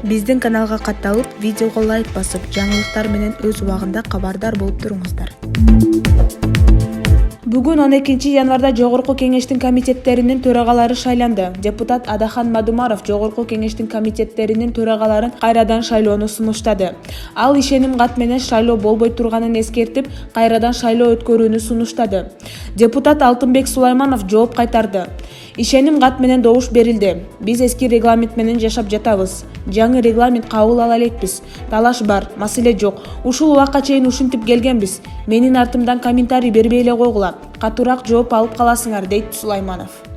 Биздин каналга катталып, видеого лайк басып, жаңылыктар менен өз убагында кабардар болуп туруңуздар. Бүгүн 12 январда Жогорку кеңештин комитеттеринин төрагалары шайланды. Депутат Адахан Мадумаров Жогорку кеңештин комитеттеринин төрагаларын кайрадан шайлоону сунуштады. Ал ишеним кат менен шайлоо болбой турганын эскертип, кайрадан шайлоо өткөрүүнү сунуштады. Депутат Алтынбек Сулайманов жооп кайтарды. Ишеним кат менен добуш берилди. Биз эски регламент менен жашап жатабыз. Жаңы регламент кабыл ала элекпиз. Талаш бар, маселе жок. Ушул убакка чейин ушинтип келгенбиз. Менин артымдан комментарий бербей эле койгула. Катуураак жооп алып каласыңар, дейт Сулайманов.